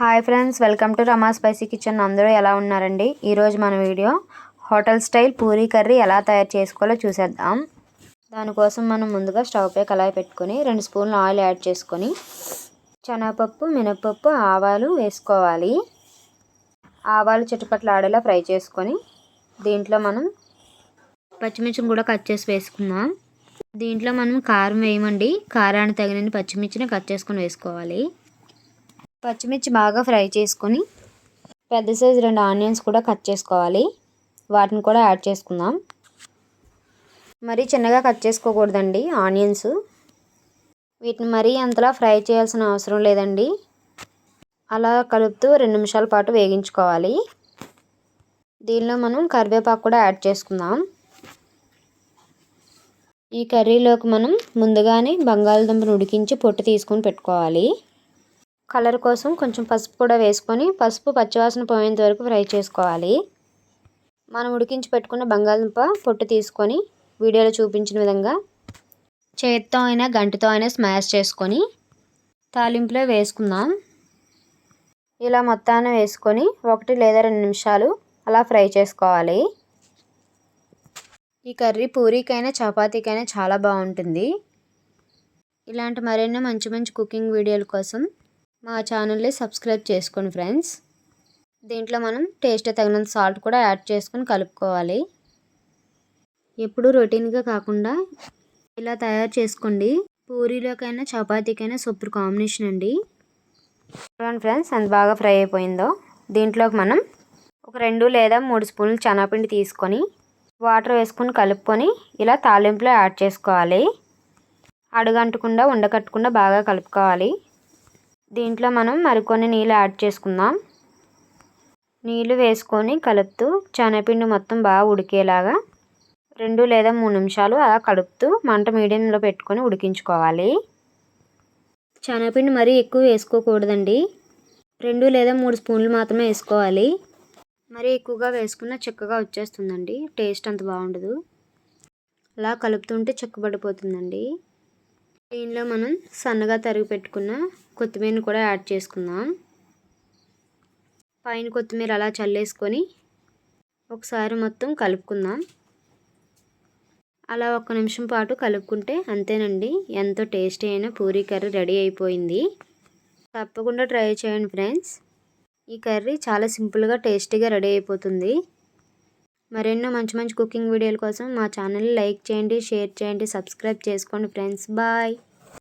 Hi friends, welcome to Rama spicy kitchen. అందరూ ఎలా ఉన్నారండి? ఈరోజు మన video hotel style Puri curry ఎలా తయారు చేసుకోవాలో చూసేద్దాం. దానికోసం మనం ముందుగా స్టవ్ పై కళాయి పెట్టుకొని 2 స్పూన్లు ఆయిల్ యాడ్ చేసుకొని శనగపప్పు, మినపప్పు, ఆవాలు వేసుకోవాలి. ఆవాలు చిటపటలాడేలా ఫ్రై చేసుకొని దీంట్లో మనం పచ్చిమిర్చిని కూడా కట్ చేసి వేసుకుందాం. దీంట్లో మనం కారం వేయమండి, కారానికి తగినన్ని పచ్చిమిర్చిని కట్ చేసుకొని వేసుకోవాలి. పచ్చిమిర్చి బాగా ఫ్రై చేసుకొని పెద్ద సైజు 2 ఆనియన్స్ కూడా కట్ చేసుకోవాలి. వాటిని కూడా యాడ్ చేసుకుందాం. మరీ చిన్నగా కట్ చేసుకోకూడదండి ఆనియన్స్. వీటిని మరీ అంతలా ఫ్రై చేయాల్సిన అవసరం లేదండి. అలా కలుపుతూ 2 నిమిషాల పాటు వేగించుకోవాలి. దీనిలో మనం కరివేపాకు కూడా యాడ్ చేసుకుందాం. ఈ కర్రీలోకి మనం ముందుగానే బంగాళదుంపను ఉడికించి పొట్టు తీసుకొని పెట్టుకోవాలి. కలర్ కోసం కొంచెం పసుపు కూడా వేసుకొని పసుపు పచ్చివాసన పోయేంత వరకు ఫ్రై చేసుకోవాలి. మనం ఉడికించి పెట్టుకున్న బంగాళదుంప పొట్టు తీసుకొని వీడియోలో చూపించిన విధంగా చేత్తో అయినా గంటతో అయినా స్మాష్ చేసుకొని తాలింపులో వేసుకుందాం. ఇలా మొత్తాన్ని వేసుకొని 1 లేదా 2 నిమిషాలు అలా ఫ్రై చేసుకోవాలి. ఈ కర్రీ పూరీకైనా చపాతీకైనా చాలా బాగుంటుంది. ఇలాంటి మరెన్నో మంచి కుకింగ్ వీడియోల కోసం మా ఛానల్ని సబ్స్క్రైబ్ చేసుకోండి ఫ్రెండ్స్. దీంట్లో మనం టేస్ట్ తగినంత సాల్ట్ కూడా యాడ్ చేసుకొని కలుపుకోవాలి. ఎప్పుడు రొటీన్గా కాకుండా ఇలా తయారు చేసుకోండి. పూరీలోకైనా చపాతీకైనా సూపర్ కాంబినేషన్ అండి. చూడండి ఫ్రెండ్స్, ఎంత బాగా ఫ్రై అయిపోయిందో. దీంట్లోకి మనం ఒక 2 లేదా 3 స్పూన్లు శనగపిండి తీసుకొని వాటర్ వేసుకొని కలుపుకొని ఇలా తాలింపులో యాడ్ చేసుకోవాలి. అడుగంటకుండా ఉండకట్టకుండా బాగా కలుపుకోవాలి. దీంట్లో మనం మరికొన్ని నీళ్ళు యాడ్ చేసుకుందాం. నీళ్ళు వేసుకొని కలుపుతూ శనగపిండి మొత్తం బాగా ఉడికేలాగా 2 లేదా 3 నిమిషాలు అలా కలుపుతూ మంట మీడియంలో పెట్టుకొని ఉడికించుకోవాలి. శనగపిండి మరీ ఎక్కువ వేసుకోకూడదండి. 2 లేదా 3 స్పూన్లు మాత్రమే వేసుకోవాలి. మరీ ఎక్కువగా వేసుకున్న చిక్కగా వచ్చేస్తుందండి, టేస్ట్ అంత బాగుండదు. అలా కలుపుతుంటే చిక్కబడిపోతుందండి. దీనిలో మనం సన్నగా తరిగి పెట్టుకున్న కొత్తిమీరని కూడా యాడ్ చేసుకుందాం. పైన కొత్తిమీర అలా చల్లేసుకొని ఒకసారి మొత్తం కలుపుకుందాం. అలా 1 నిమిషం పాటు కలుపుకుంటే అంతేనండి, ఎంతో టేస్టీ అయిన పూరీ కర్రీ రెడీ అయిపోయింది. తప్పకుండా ట్రై చేయండి ఫ్రెండ్స్. ఈ కర్రీ చాలా సింపుల్గా టేస్టీగా రెడీ అయిపోతుంది. మరెన్నో మంచి కుకింగ్ వీడియోల కోసం మా ఛానల్ని లైక్ చేయండి, షేర్ చేయండి, సబ్స్క్రైబ్ చేసుకోండి ఫ్రెండ్స్. బాయ్.